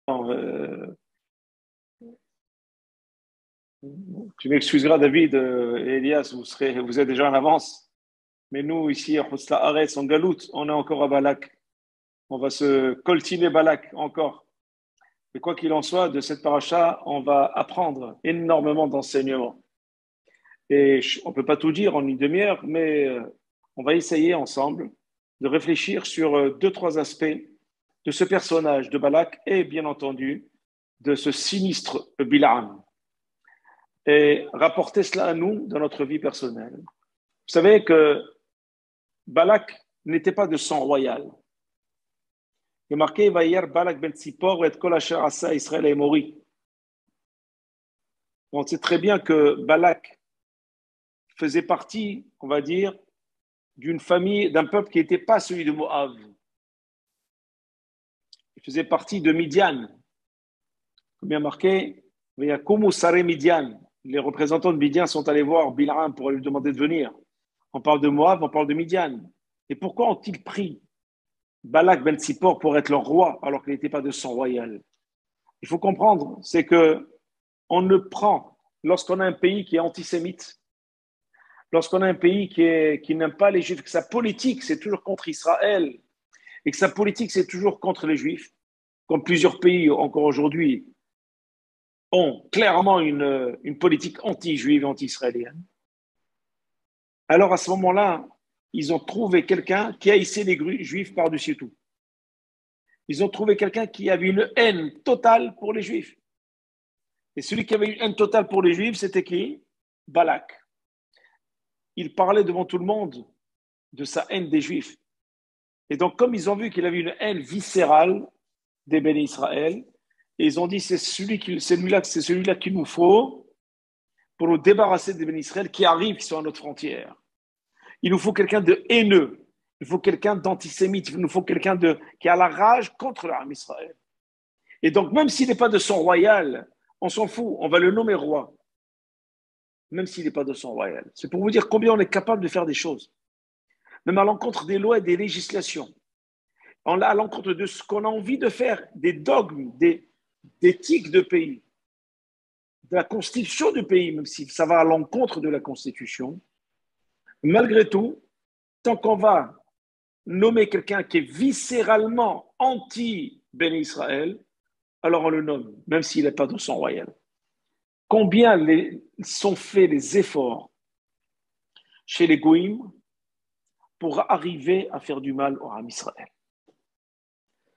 Euh, Tu m'excuseras, David et Elias, vous êtes déjà en avance. Mais nous, ici, à Khosla Arès, en Galoute, on est encore à Balak. On va se coltiner Balak encore. Et quoi qu'il en soit, de cette paracha, on va apprendre énormément d'enseignements. Et on ne peut pas tout dire en une demi-heure, mais on va essayer ensemble de réfléchir sur deux, trois aspects de ce personnage de Balak et, bien entendu, de ce sinistre Bilam. Et rapporter cela à nous dans notre vie personnelle. Vous savez que Balak n'était pas de sang royal. Il est marqué Vaïr Balak ben Tzipor et Kol Asher Asa Israël et Mori. On sait très bien que Balak faisait partie, on va dire, d'une famille, d'un peuple qui n'était pas celui de Moab. Il faisait partie de Midian. Comme bien marqué, Yakumu Sare Midian. Les représentants de Midian sont allés voir Bil'am pour lui demander de venir. On parle de Moab, on parle de Midian. Et pourquoi ont-ils pris Balak ben Tzipor pour être leur roi alors qu'il n'était pas de sang royal? Il faut comprendre, c'est que on ne prend, lorsqu'on a un pays qui est antisémite, lorsqu'on a un pays qui n'aime pas les Juifs, que sa politique c'est toujours contre Israël et que sa politique c'est toujours contre les Juifs, comme plusieurs pays encore aujourd'hui ont clairement une politique anti-juive et anti-israélienne, alors à ce moment-là, ils ont trouvé quelqu'un qui haïssait les Juifs par-dessus tout. Ils ont trouvé quelqu'un qui avait une haine totale pour les Juifs. Et celui qui avait une haine totale pour les Juifs, c'était qui? Balak. Il parlait devant tout le monde de sa haine des Juifs. Et donc, comme ils ont vu qu'il avait une haine viscérale des bénis Israël, et ils ont dit c'est celui-là qu'il nous faut pour nous débarrasser des bénis Israël qui arrivent sur notre frontière. Il nous faut quelqu'un de haineux, il faut quelqu'un d'antisémite, il nous faut quelqu'un qui a la rage contre l'armée Israël. Et donc, même s'il n'est pas de sang royal, on s'en fout, on va le nommer roi, même s'il n'est pas de sang royal. C'est pour vous dire combien on est capable de faire des choses, même à l'encontre des lois et des législations, à l'encontre de ce qu'on a envie de faire, des dogmes, des éthiques de pays, de la constitution du pays, même si ça va à l'encontre de la constitution. Malgré tout, tant qu'on va nommer quelqu'un qui est viscéralement anti-Béni Israël, alors on le nomme, même s'il n'est pas de sang royal. Combien sont faits les efforts chez les Goïms pour arriver à faire du mal au Ham Israël?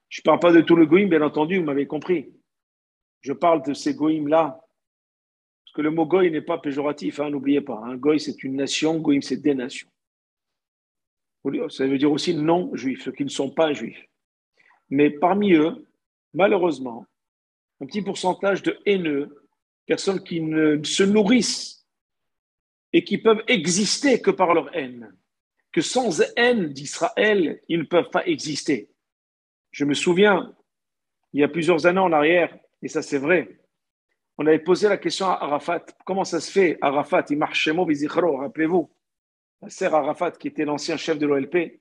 Je ne parle pas de tout le Goïm, bien entendu, vous m'avez compris. Je parle de ces Goïms-là, parce que le mot Goï n'est pas péjoratif, hein, n'oubliez pas. Hein. Goï, c'est une nation, Goïm, c'est des nations. Ça veut dire aussi non-juifs, ceux qui ne sont pas juifs. Mais parmi eux, malheureusement, un petit pourcentage de haineux, personnes qui ne se nourrissent et qui peuvent exister que par leur haine, que sans haine d'Israël, ils ne peuvent pas exister. Je me souviens, il y a plusieurs années en arrière, et ça c'est vrai, on avait posé la question à Arafat, comment ça se fait, Arafat, il marche chez moi, rappelez-vous, Nasser Arafat, qui était l'ancien chef de l'OLP,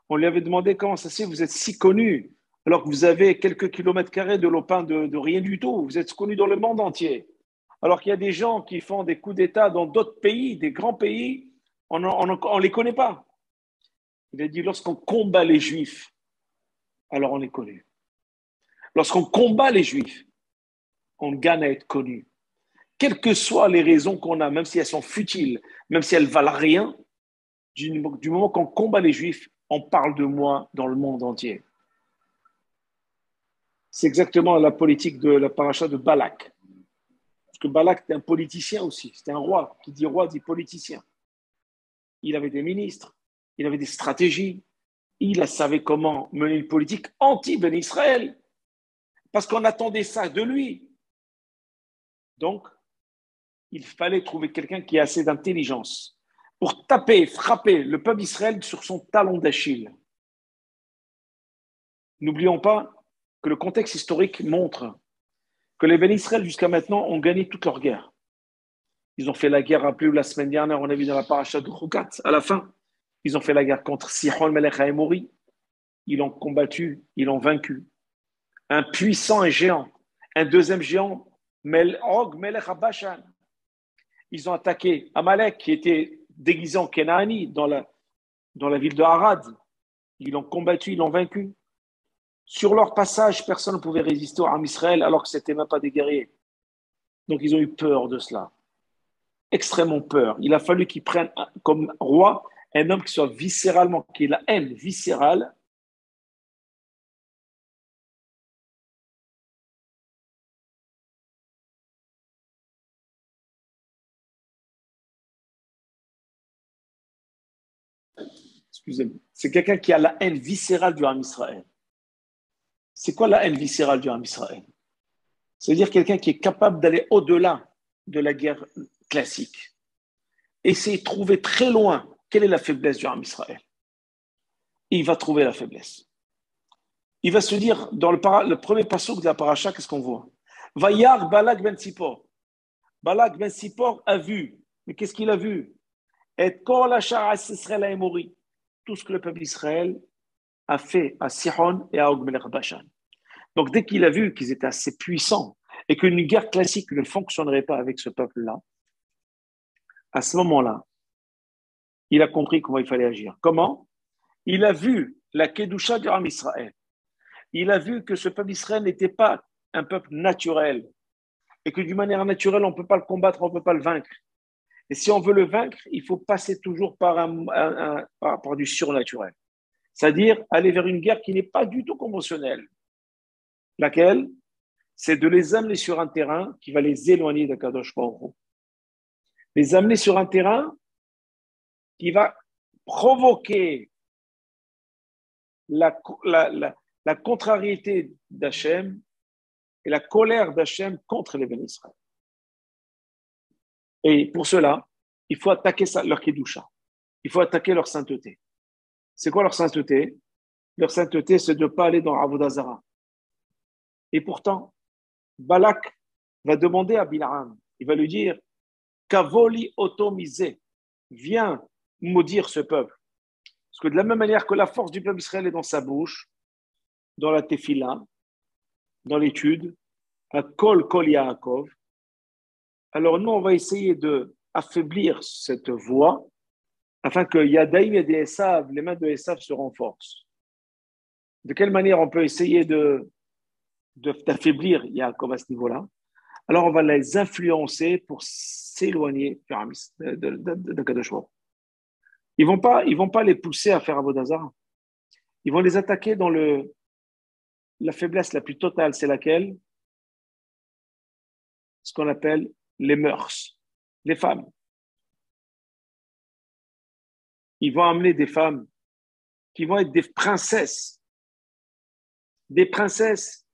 on lui avait demandé comment ça se fait, vous êtes si connu, alors que vous avez quelques kilomètres carrés de lopin de rien du tout, vous êtes connu dans le monde entier. Alors qu'il y a des gens qui font des coups d'État dans d'autres pays, des grands pays, on ne les connaît pas. Il a dit, lorsqu'on combat les Juifs, alors on est connu. Lorsqu'on combat les Juifs, on gagne à être connu. Quelles que soient les raisons qu'on a, même si elles sont futiles, même si elles valent rien, du moment qu'on combat les Juifs, on parle de moi dans le monde entier. C'est exactement la politique de la paracha de Balak. Parce que Balak était un politicien aussi. C'était un roi. Qui dit roi dit politicien. Il avait des ministres, il avait des stratégies. Il savait comment mener une politique anti-Ben Israël. Parce qu'on attendait ça de lui. Donc, il fallait trouver quelqu'un qui ait assez d'intelligence pour taper, frapper le peuple d'Israël sur son talon d'Achille. N'oublions pas que le contexte historique montre que les Ben Israël, jusqu'à maintenant, ont gagné toute leur guerre. Ils ont fait la guerre, rappelez-vous, la semaine dernière, on a vu dans la paracha de Chukat, à la fin, ils ont fait la guerre contre Sihon Melech HaEmori. Ils l'ont combattu, ils l'ont vaincu. Un puissant et géant Un deuxième géant, Og Melech Bashan. Ils ont attaqué Amalek, qui était déguisé en Kenaani dans la ville de Harad. Ils l'ont combattu, ils l'ont vaincu. Sur leur passage, personne ne pouvait résister à Israël alors que ce n'était même pas des guerriers. Donc ils ont eu peur de cela. Extrêmement peur. Il a fallu qu'ils prennent comme roi un homme qui soit viscéralement, qui ait la haine viscérale. Excusez-moi. C'est quelqu'un qui a la haine viscérale du Ham Israël. C'est quoi la haine viscérale du Ham Israël? C'est-à-dire quelqu'un qui est capable d'aller au-delà de la guerre classique. Essayer de trouver très loin quelle est la faiblesse du Ham Israël. Et il va trouver la faiblesse. Il va se dire, dans le premier passage de la paracha, qu'est-ce qu'on voit? Vayar Balak ben Sipor. Balak ben Sipor a vu. Mais qu'est-ce qu'il a vu? Et kol hashar Israël a mori. Tout ce que le peuple d'Israël a fait à Sihon et à Og Melech Bashan. Donc, dès qu'il a vu qu'ils étaient assez puissants et qu'une guerre classique ne fonctionnerait pas avec ce peuple-là, à ce moment-là, il a compris comment il fallait agir. Comment? Il a vu la Kedusha du Ham Israël. Il a vu que ce peuple d'Israël n'était pas un peuple naturel et que d'une manière naturelle, on ne peut pas le combattre, on ne peut pas le vaincre. Et si on veut le vaincre, il faut passer toujours par du surnaturel. C'est-à-dire aller vers une guerre qui n'est pas du tout conventionnelle. Laquelle? C'est de les amener sur un terrain qui va les éloigner de Kadosh Baruch Hu. Les amener sur un terrain qui va provoquer la contrariété d'Hachem et la colère d'Hachem contre les bénis Israël. Et pour cela, il faut attaquer leur Kedusha. Il faut attaquer leur sainteté. C'est quoi leur sainteté? Leur sainteté, c'est de ne pas aller dans Avodah Zarah. Et pourtant, Balak va demander à Bilaam, il va lui dire, Kavoli otomisé, viens maudire ce peuple. Parce que de la même manière que la force du peuple d'Israël est dans sa bouche, dans la tefila, dans l'étude, à Kol Yaakov, alors nous, on va essayer d'affaiblir cette voix afin que Yadaïm et Esav, les mains de Esav se renforcent. De quelle manière on peut essayer d'affaiblir Yaakov à ce niveau-là? Alors on va les influencer pour s'éloigner de Kadosh Baruch. Ils vont pas les pousser à faire Avodah Zarah. Ils vont les attaquer dans la faiblesse la plus totale, c'est laquelle? Ce qu'on appelle les mœurs, les femmes. Ils vont amener des femmes qui vont être des princesses. Des princesses.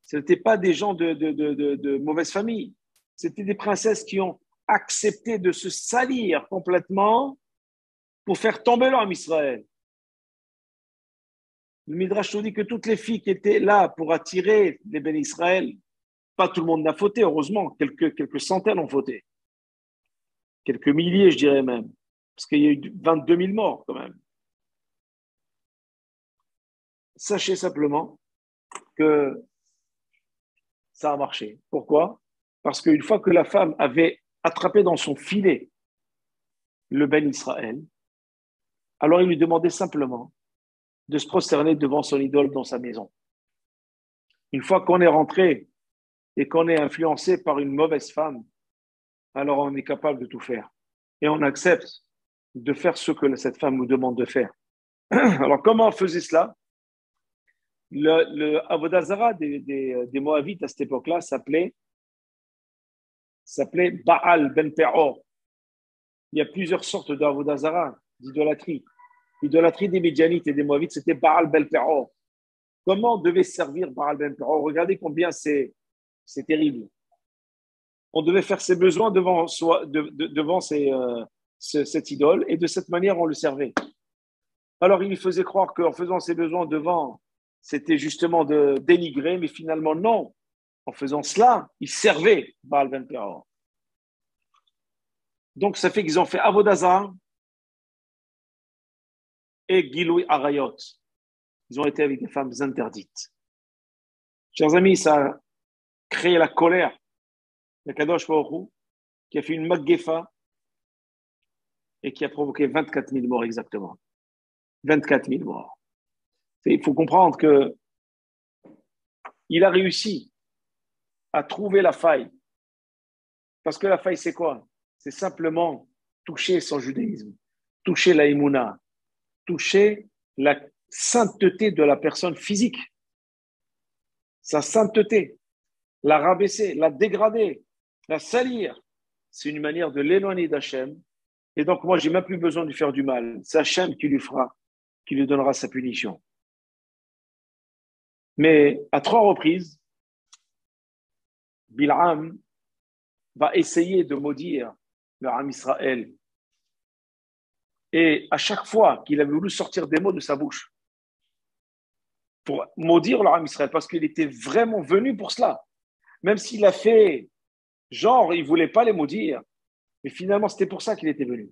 Ce n'étaient pas des gens de mauvaise famille. C'était des princesses qui ont accepté de se salir complètement pour faire tomber l'homme Israël. Le Midrash nous dit que toutes les filles qui étaient là pour attirer les bénis Israël, pas tout le monde n'a fauté, heureusement, quelques centaines ont fauté. Quelques milliers, je dirais même. Parce qu'il y a eu 22 000 morts quand même. Sachez simplement que ça a marché. Pourquoi? Parce qu'une fois que la femme avait attrapé dans son filet le Ben Israël, alors il lui demandait simplement de se prosterner devant son idole dans sa maison. Une fois qu'on est rentré et qu'on est influencé par une mauvaise femme, alors on est capable de tout faire. Et on accepte de faire ce que cette femme nous demande de faire. Alors comment on faisait cela? Le Avodah Zarah des Moabites à cette époque-là s'appelait Baal ben Peor. Il y a plusieurs sortes d'Avodah Zarah, d'idolâtrie. L'idolâtrie des Médianites et des Moabites, c'était Baal ben Peor. Comment devait servir Baal ben Peor? Regardez combien c'est terrible. On devait faire ses besoins devant cette idole, et de cette manière, on le servait. Alors, il lui faisait croire qu'en faisant ses besoins devant, c'était justement de dénigrer, mais finalement, non. En faisant cela, il servait Baal ben Peor. Donc, ça fait qu'ils ont fait Avodah Zarah et Giloui Arayot. Ils ont été avec des femmes interdites. Chers amis, ça a créé la colère de Kadosh Baruch Hu, qui a fait une maggefa et qui a provoqué 24 000 morts exactement. 24 000 morts. Il faut comprendre que il a réussi à trouver la faille. Parce que la faille, c'est quoi? C'est simplement toucher son judaïsme, toucher la Emouna, toucher la sainteté de la personne physique, sa sainteté, la rabaisser, la dégrader, la salir. C'est une manière de l'éloigner d'Hachem. Et donc, moi, j'ai même plus besoin de lui faire du mal. C'est Hachem qui lui fera, qui lui donnera sa punition. Mais à 3 reprises, Bil'am va essayer de maudire le Ham Israël. Et à chaque fois qu'il avait voulu sortir des mots de sa bouche pour maudire le Ham Israël, parce qu'il était vraiment venu pour cela, même s'il a fait genre, il ne voulait pas les maudire, mais finalement, c'était pour ça qu'il était venu.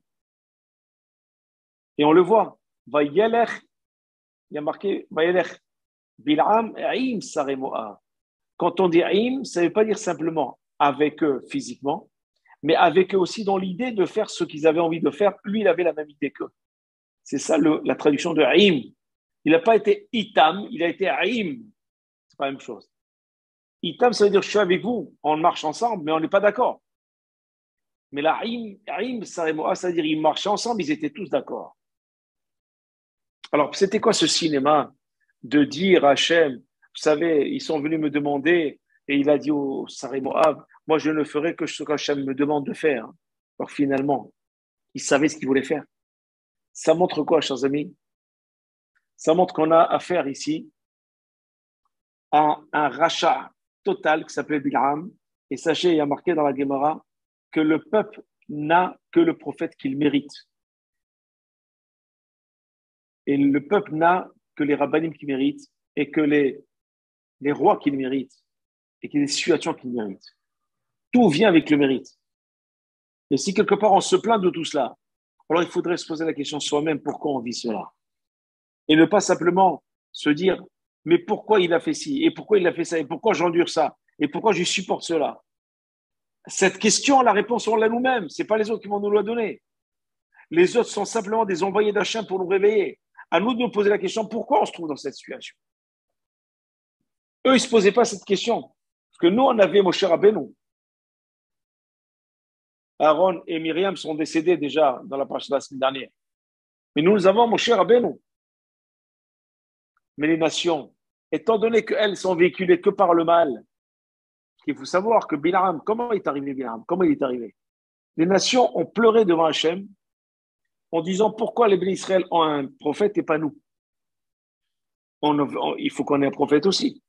Et on le voit, Vayelech, il y a marqué Vayelech, Bil'am, Aïm Saremoa. Quand on dit Aïm, ça ne veut pas dire simplement avec eux physiquement, mais avec eux aussi dans l'idée de faire ce qu'ils avaient envie de faire. Lui, il avait la même idée qu'eux. C'est ça la traduction de Aïm. Il n'a pas été Itam, il a été Aïm. C'est pas la même chose. Itam, ça veut dire je suis avec vous, on marche ensemble, mais on n'est pas d'accord. Mais la Aïm, ça veut dire ils marchaient ensemble, ils étaient tous d'accord. Alors, c'était quoi ce cinéma de dire à Hachem, vous savez, ils sont venus me demander, et il a dit au Saré Moab, moi je ne ferai que ce qu'Hachem me demande de faire. Alors finalement, il savait ce qu'il voulait faire. Ça montre quoi, chers amis? Ça montre qu'on a affaire ici à un rachat total qui s'appelait Bil'am. Et sachez, il y a marqué dans la Gemara que le peuple n'a que le prophète qu'il mérite. Et le peuple n'a que les rabbinim qu'il mérite et que les rois qu'il mérite et que les situations qu'il mérite. Tout vient avec le mérite. Et si quelque part on se plaint de tout cela, alors il faudrait se poser la question soi-même, pourquoi on vit cela? Et ne pas simplement se dire, mais pourquoi il a fait ci, et pourquoi il a fait ça, et pourquoi j'endure ça, et pourquoi je supporte cela? Cette question, la réponse, on l'a nous-mêmes. Ce n'est pas les autres qui vont nous la donner. Les autres sont simplement des envoyés d'Hachem pour nous réveiller. À nous de nous poser la question, pourquoi on se trouve dans cette situation? Eux, ils ne se posaient pas cette question. Parce que nous, on avait Moshe Rabbeinu. Aaron et Myriam sont décédés déjà dans la partie de la semaine dernière. Mais nous avons Moshe Rabbeinu. Mais les nations, étant donné qu'elles sont véhiculées que par le mal, il faut savoir que Bil'am, comment est arrivé Bil'am? Comment il est arrivé? Les nations ont pleuré devant Hachem en disant pourquoi les bénis Israël ont un prophète et pas nous. Il faut qu'on ait un prophète aussi.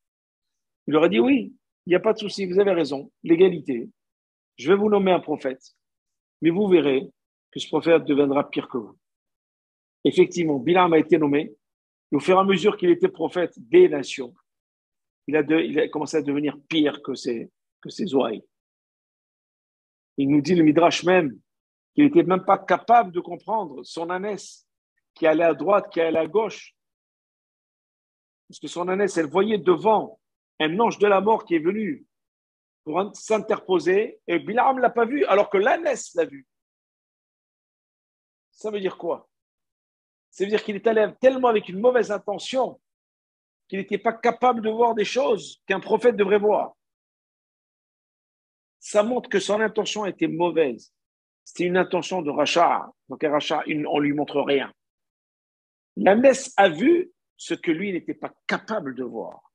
Il leur a dit oui, il n'y a pas de souci, vous avez raison, l'égalité. Je vais vous nommer un prophète, mais vous verrez que ce prophète deviendra pire que vous. Effectivement, Bil'am a été nommé, et au fur et à mesure qu'il était prophète des nations, il a commencé à devenir pire que ses ouailles. Il nous dit le Midrash même qu'il n'était même pas capable de comprendre son ânesse qui allait à droite, qui allait à gauche. Parce que son ânesse, elle voyait devant un ange de la mort qui est venu pour s'interposer et Bil'am ne l'a pas vu alors que l'ânesse l'a vu. Ça veut dire quoi? Ça veut dire qu'il est allé tellement avec une mauvaise intention qu'il n'était pas capable de voir des choses qu'un prophète devrait voir. Ça montre que son intention était mauvaise. C'était une intention de rachat. Donc un rachat, on lui montre rien. L'ânesse a vu ce que lui n'était pas capable de voir.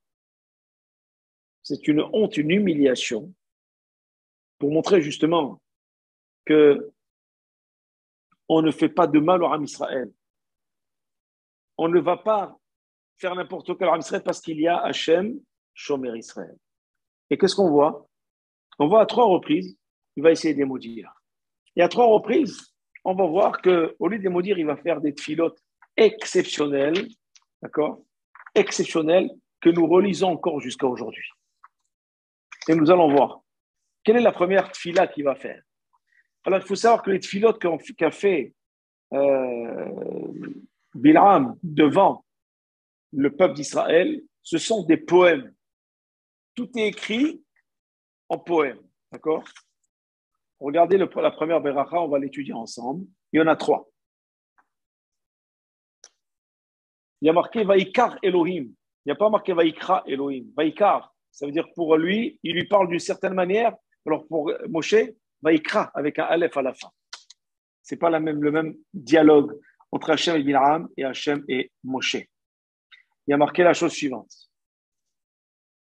C'est une honte, une humiliation pour montrer justement que on ne fait pas de mal au Ham Israël. On ne va pas faire n'importe quel Ham Israël parce qu'il y a Hachem, Shomer Israël. Et qu'est-ce qu'on voit? On voit à 3 reprises, il va essayer de les maudire. Et à 3 reprises, on va voir qu'au lieu de les maudire, il va faire des tfilotes exceptionnelles, d'accord? Exceptionnelles que nous relisons encore jusqu'à aujourd'hui. Et nous allons voir. Quelle est la première tfila qu'il va faire? Alors, il faut savoir que les tfilotes qu'a fait Bil'am devant le peuple d'Israël, ce sont des poèmes. Tout est écrit en poème. D'accord? Regardez la première Beracha, on va l'étudier ensemble. Il y en a 3. Il y a marqué Vaikar Elohim. Il n'y a pas marqué Vaikra Elohim. Vaikar, ça veut dire pour lui, il lui parle d'une certaine manière. Alors pour Moshe, Vaikra avec un Aleph à la fin. Ce n'est pas le même dialogue entre Hachem et Bil'am et Hachem et Moshe. Il y a marqué la chose suivante.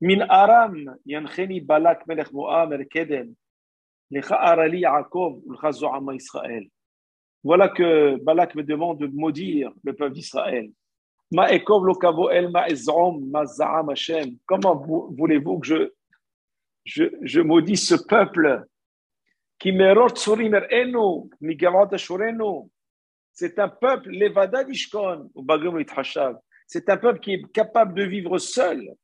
Min Aram yancheni Balak melech Moab el Kedem lecha arali Yaakov lecha zo'ama Israël. Voilà que Balak me demande de maudire le peuple d'Israël. Ma ekov lo kavo el ma ezrom ma za'am Hashem. Comment voulez-vous que je maudisse ce peuple qui merot tsurim erenu migavat ashurenu. C'est un peuple levada dishkon ou bagam itchashav. C'est un peuple qui est capable de vivre seul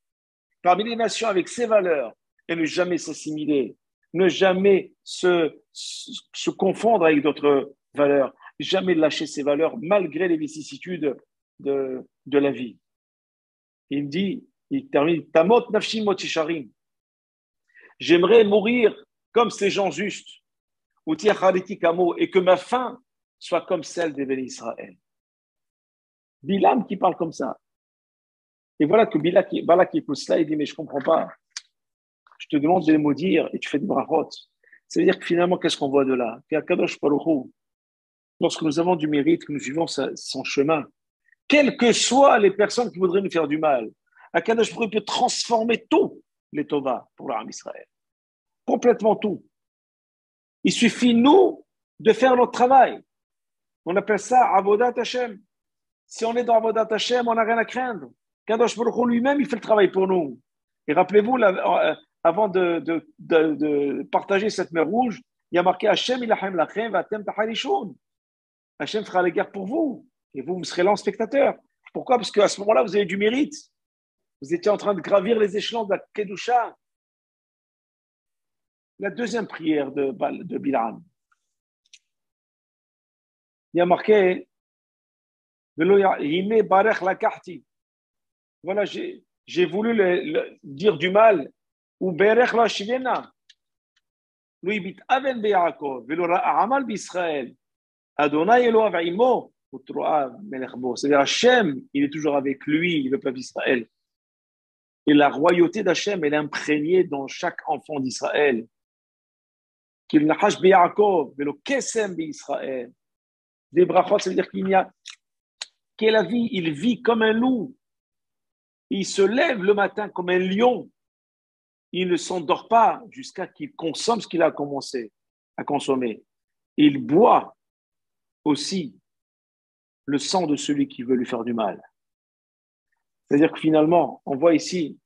parmi les nations avec ses valeurs et ne jamais s'assimiler, ne jamais se confondre avec d'autres valeurs, jamais lâcher ses valeurs malgré les vicissitudes de la vie. Il dit, il termine, Tamot nafshi motisharim. J'aimerais mourir comme ces gens justes, ou tiachariti kamo, et que ma fin soit comme celle des bénis Israël. Bilam qui parle comme ça. Et voilà que Balak qui écoute cela, il dit, mais je ne comprends pas. Je te demande de les maudire et tu fais des brachot. Ça veut dire que finalement, qu'est-ce qu'on voit de là? Qu'Akadosh Baruch Hu, lorsque nous avons du mérite, que nous suivons son chemin, quelles que soient les personnes qui voudraient nous faire du mal, Akadosh Baruch Hu peut transformer tout les Tova pour l'Arm Israël. Complètement tout. Il suffit, nous, de faire notre travail. On appelle ça Avodat Hashem. Si on est dans Avodat Hashem, on n'a rien à craindre. Kadosh Baruch Hu lui-même, il fait le travail pour nous. Et rappelez-vous, avant de partager cette mer rouge, il y a marqué Hashem ilachem lachem vatem taharishun. Hashem fera la guerre pour vous. Et vous serez là en spectateur. Pourquoi? Parce qu'à ce moment-là, vous avez du mérite. Vous étiez en train de gravir les échelons de la Kedusha. La deuxième prière de Bil'am. Il y a marqué Yime barech lakahti. Voilà, j'ai voulu dire du mal. Ou berech la shivena. Lui bit aven be'Yaakov. Velo ra'amal b'Israël. Adonai Eloav imo. C'est-à-dire Hachem, il est toujours avec lui, le peuple d'Israël. Et la royauté d'Hachem, elle est imprégnée dans chaque enfant d'Israël. Qu'il nachash be'Yaakov. Velo kesem be'Israël. Des brachot, ça veut dire qu'il n'y a quelle vie, il vit comme un loup. Il se lève le matin comme un lion. Il ne s'endort pas jusqu'à qu'il consomme ce qu'il a commencé à consommer. Il boit aussi le sang de celui qui veut lui faire du mal. C'est-à-dire que finalement, on voit ici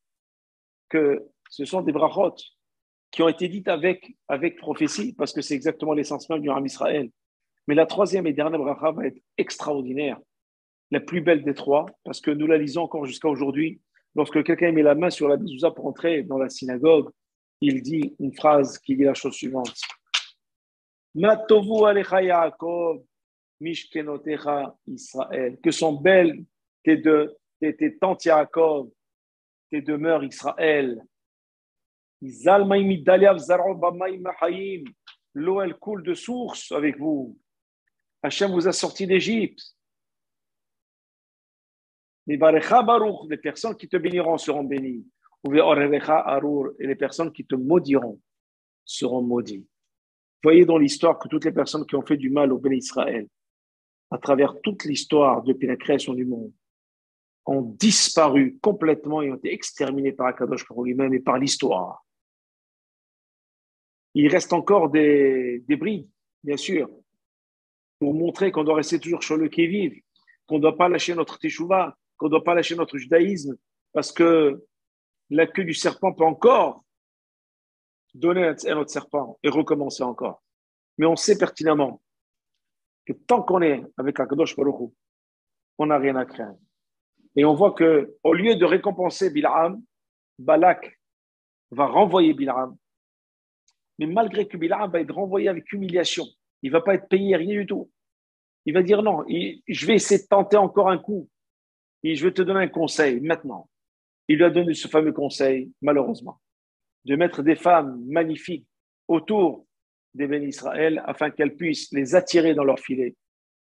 que ce sont des brachot qui ont été dites avec prophétie, parce que c'est exactement l'essence même du Ram Israël. Mais la troisième et dernière bracha va être extraordinaire, la plus belle des trois, parce que nous la lisons encore jusqu'à aujourd'hui. Lorsque quelqu'un met la main sur la mezouza pour entrer dans la synagogue, il dit une phrase qui dit la chose suivante. Ma tovu alecha Yaakov, mishkenotecha Israël. Que sont belles tes tantes Yaakov, tes demeures Israël. L'eau, elle coule de source avec vous. Hachem vous a sorti d'Égypte. Les personnes qui te béniront seront bénies. Et les personnes qui te maudiront seront maudites. Voyez dans l'histoire que toutes les personnes qui ont fait du mal au Béni Israël, à travers toute l'histoire depuis la création du monde, ont disparu complètement et ont été exterminés par Akadosh Baruch Hu lui-même et par l'histoire. Il reste encore des brides, bien sûr, pour montrer qu'on doit rester toujours sur le qui-vive, qu'on ne doit pas lâcher notre teshuva, qu'on ne doit pas lâcher notre judaïsme, parce que la queue du serpent peut encore donner à notre serpent et recommencer encore. Mais on sait pertinemment que tant qu'on est avec Akadosh Baruch Hu, on n'a rien à craindre. Et on voit qu'au lieu de récompenser Bil'am, Balak va renvoyer Bil'am. Mais malgré que Bil'am va être renvoyé avec humiliation, il ne va pas être payé rien du tout. Il va dire non, je vais essayer de tenter encore un coup. Et je vais te donner un conseil maintenant. Il lui a donné ce fameux conseil, malheureusement. de mettre des femmes magnifiques autour des bénis Israël afin qu'elles puissent les attirer dans leur filet,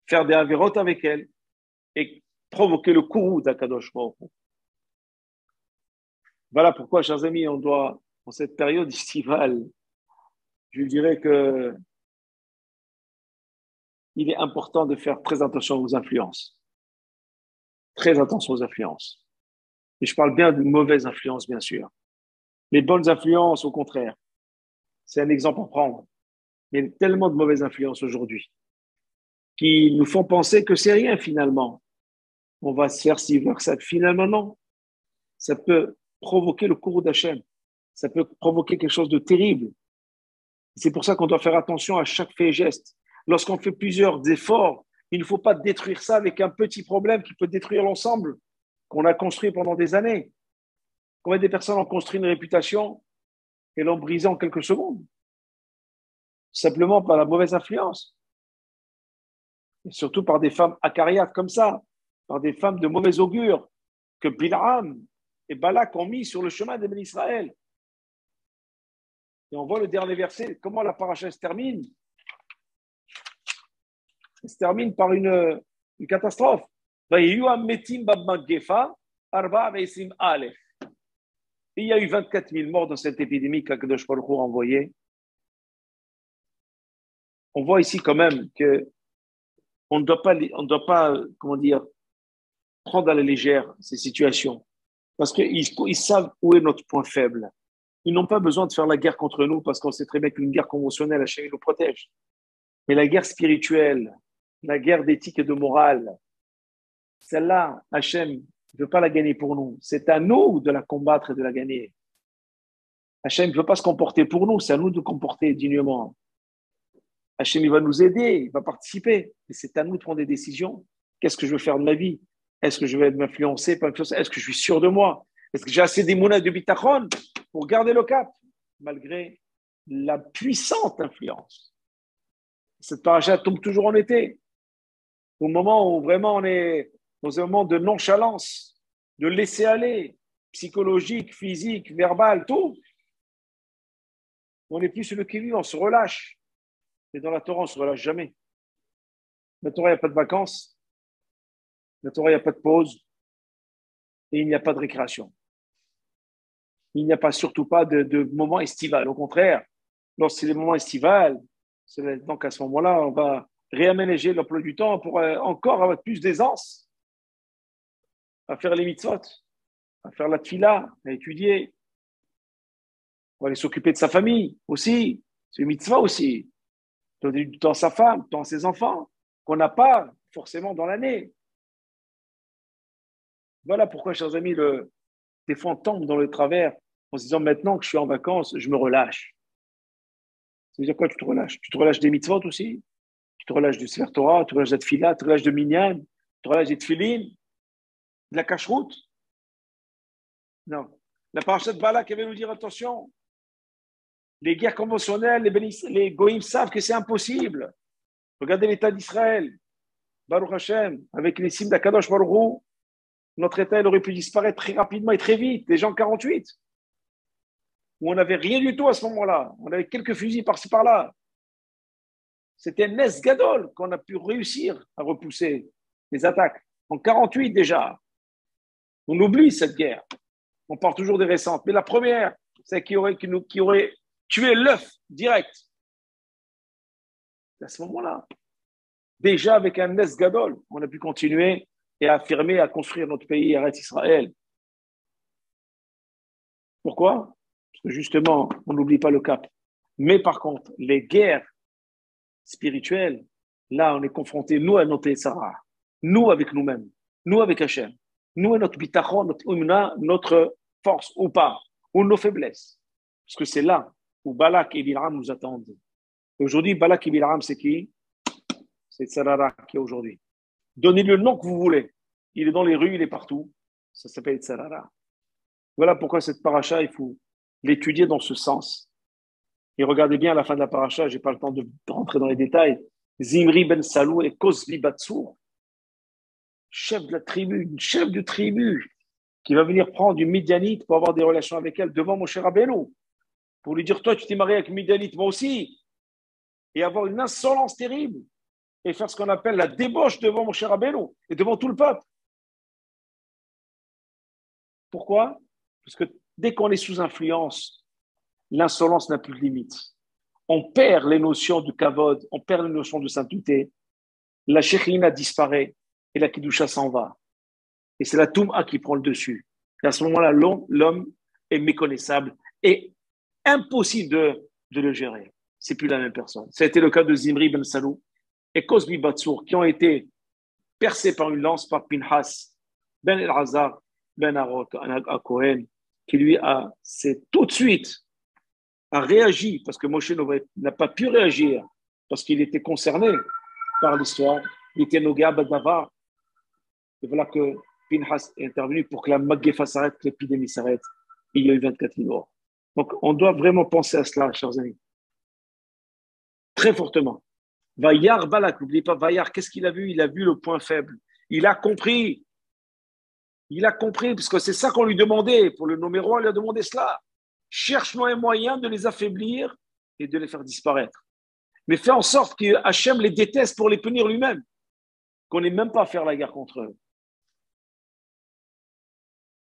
faire des avérotes avec elles et provoquer le courroux d'Akadosh Baruch Hu. Voilà pourquoi, chers amis, on doit, en cette période estivale, je dirais que il est important de faire très attention aux influences. Très attention aux influences. Et je parle bien de mauvaises influences, bien sûr. Les bonnes influences, au contraire, c'est un exemple à prendre. Mais il y a tellement de mauvaises influences aujourd'hui qui nous font penser que c'est rien finalement. On va se faire ci, vers ça. Finalement, non. Ça peut provoquer le courroux d'Hachem. Ça peut provoquer quelque chose de terrible. C'est pour ça qu'on doit faire attention à chaque fait et geste. Lorsqu'on fait plusieurs efforts, il ne faut pas détruire ça avec un petit problème qui peut détruire l'ensemble qu'on a construit pendant des années. Combien de personnes ont construit une réputation et l'ont brisée en quelques secondes? Simplement par la mauvaise influence. Et surtout par des femmes acariates comme ça, par des femmes de mauvais augure que Bil'am et Balak ont mis sur le chemin des bénis Israël. Et on voit le dernier verset, comment la paracha se termine. Elle se termine par une catastrophe. Et il y a eu 24 000 morts dans cette épidémie qu'Akadosh Baruch Hu a envoyée. On voit ici quand même que on ne doit pas, comment dire, prendre à la légère ces situations. Parce qu'ils savent où est notre point faible. Ils n'ont pas besoin de faire la guerre contre nous parce qu'on sait très bien qu'une guerre conventionnelle, Hachem nous protège. Mais la guerre spirituelle, la guerre d'éthique et de morale, celle-là, Hachem ne veut pas la gagner pour nous. C'est à nous de la combattre et de la gagner. Hachem ne veut pas se comporter pour nous, c'est à nous de comporter dignement. Hachem, il va nous aider, il va participer. Mais c'est à nous de prendre des décisions. Qu'est-ce que je veux faire de ma vie? Est-ce que je vais m'influencer, pas influencer? Est-ce que je suis sûr de moi? Est-ce que j'ai assez d'émouna de bitachon pour garder le cap, malgré la puissante influence? Cette paracha tombe toujours en été, au moment où vraiment on est dans un moment de nonchalance, de laisser aller, psychologique, physique, verbal, tout. On n'est plus sur le qui-vive, on se relâche. Mais dans la Torah, on ne se relâche jamais. Dans la Torah, il n'y a pas de vacances. Dans la Torah, il n'y a pas de pause. Et il n'y a pas de récréation. Il n'y a pas, surtout pas de moment estival. Au contraire, lorsque c'est les moments estivales, donc à ce moment-là, on va réaménager l'emploi du temps pour encore avoir plus d'aisance à faire les mitzvot, à faire la tfila, à étudier. On va aller s'occuper de sa famille aussi. C'est une mitzvah aussi. Donner du temps à sa femme, du temps à ses enfants, qu'on n'a pas forcément dans l'année. Voilà pourquoi, chers amis, des fois on tombe dans le travers en se disant maintenant que je suis en vacances, je me relâche. Ça veut dire quoi, tu te relâches? Tu te relâches des mitzvot aussi? Tu te relâches du Sefer Torah, tu te relâches de la Tfila, tu te relâches de Minyan, tu te relâches des Tfilin, de la cacheroute? Non. La paracha de Balak avait nous dire attention, les guerres conventionnelles, les goïms savent que c'est impossible. Regardez l'état d'Israël, Baruch Hashem, avec les signes d'Akadosh Baruch Hu, notre état il aurait pu disparaître très rapidement et très vite, déjà en 48, où on n'avait rien du tout à ce moment-là. On avait quelques fusils par-ci par-là. C'était un Nes Gadol qu'on a pu réussir à repousser les attaques. En 48 déjà. On oublie cette guerre. On parle toujours des récentes. Mais la première, c'est qui aurait tué l'œuf direct. À ce moment-là, déjà avec un Nes Gadol, on a pu continuer et affirmer à construire notre pays, Eretz Israël. Pourquoi? Parce que justement, on n'oublie pas le cap. Mais par contre, les guerres spirituelles, là, on est confronté, nous, à notre Sarah, nous avec nous-mêmes, nous avec Hachem, nous à notre bitachon, notre umna, notre force ou pas, ou nos faiblesses. Parce que c'est là où Balak et Bil'am nous attendent. Et aujourd'hui, Balak et Bil'am, c'est qui? C'est Sarara qui est aujourd'hui. Donnez-le le nom que vous voulez. Il est dans les rues, il est partout. Ça s'appelle Sarara. Voilà pourquoi cette paracha, il faut l'étudier dans ce sens. Et regardez bien à la fin de la paracha, je n'ai pas le temps de rentrer dans les détails. Zimri ben Salou et Kozbi Batsour, chef de la tribu, une chef de tribu, qui va venir prendre une Midianite pour avoir des relations avec elle devant Moshe Rabbeinu. pour lui dire, toi, tu t'es marié avec Midianite, moi aussi, et avoir une insolence terrible, et faire ce qu'on appelle la débauche devant mon cher Rabbeinu, et devant tout le peuple. Pourquoi? Parce que dès qu'on est sous influence, l'insolence n'a plus de limite. On perd les notions du kavod, on perd les notions de sainteté, la shekhinah disparaît, et la kidusha s'en va. Et c'est la touma qui prend le dessus. Et à ce moment-là, l'homme est méconnaissable et impossible de le gérer. C'est plus la même personne. Ça a été le cas de Zimri ben Salou et Cosbi Batsour, qui ont été percés par une lance par Pinhas ben El-Hazar ben Cohen, qui lui c'est tout de suite a réagi, parce que Moshe n'a pas pu réagir, parce qu'il était concerné par l'histoire, il était Noga Badavar. Et voilà que Pinhas est intervenu pour que la Maggefa s'arrête, que l'épidémie s'arrête. Il y a eu 24 000 morts. Donc, on doit vraiment penser à cela, chers amis. Très fortement. Vayar Balak, n'oubliez pas, Vayar, qu'est-ce qu'il a vu? Il a vu le point faible. Il a compris. Il a compris, parce que c'est ça qu'on lui demandait. Pour le nommer roi, il a demandé cela. Cherche-nous un moyen de les affaiblir et de les faire disparaître. Mais fais en sorte que Hachem les déteste pour les punir lui-même. Qu'on n'ait même pas à faire la guerre contre eux.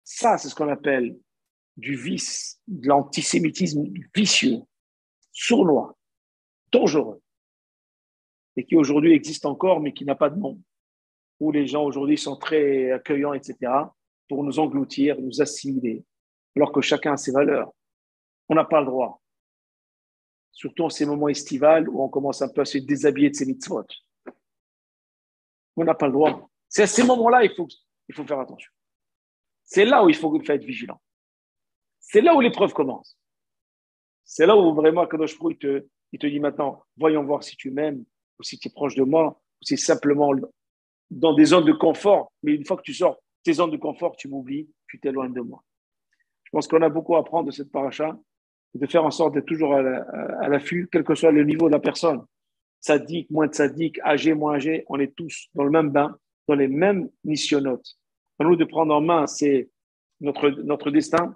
Ça, c'est ce qu'on appelle du vice, de l'antisémitisme vicieux, sournois, dangereux, et qui aujourd'hui existe encore, mais qui n'a pas de nom, où les gens aujourd'hui sont très accueillants, etc., pour nous engloutir, nous assimiler, alors que chacun a ses valeurs. On n'a pas le droit. Surtout en ces moments estivales où on commence un peu à se déshabiller de ses mitzvot. On n'a pas le droit. C'est à ces moments-là il faut faire attention. C'est là où il faut être vigilant. C'est là où l'épreuve commence. C'est là où vraiment Kadosh Baruch Hu il te dit maintenant, voyons voir si tu m'aimes, ou si tu es proche de moi, ou si simplement dans des zones de confort. Mais une fois que tu sors tes zones de confort, tu m'oublies, tu t'éloignes de moi. Je pense qu'on a beaucoup à apprendre de cette paracha, de faire en sorte d'être toujours à l'affût, quel que soit le niveau de la personne. Tzaddik, moins tzaddik, âgé, moins âgé, on est tous dans le même bain, dans les mêmes missionnotes. À nous de prendre en main, c'est notre destin,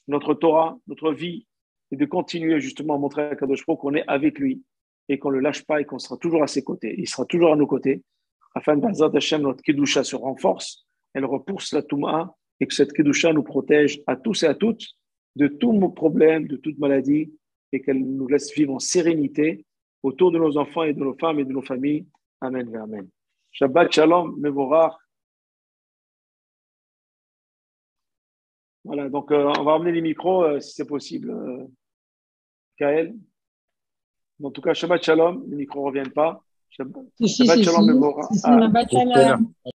notre Torah, notre vie, et de continuer justement à montrer à Kadosh Baruch Hu qu'on est avec lui et qu'on ne le lâche pas et qu'on sera toujours à ses côtés. Il sera toujours à nos côtés, afin que B'ezrat Hashem, notre Kedusha se renforce, elle repousse la Touma et que cette Kedusha nous protège à tous et à toutes de tous nos problèmes, de toute maladie et qu'elle nous laisse vivre en sérénité autour de nos enfants et de nos femmes et de nos familles. Amen et Amen. Shabbat Shalom, Mevorach. Voilà, donc on va ramener les micros si c'est possible, Kael. En tout cas, Shabbat Shalom, les micros ne reviennent pas. Shabbat Si, Shalom, Mevorach. Shabbat Shalom.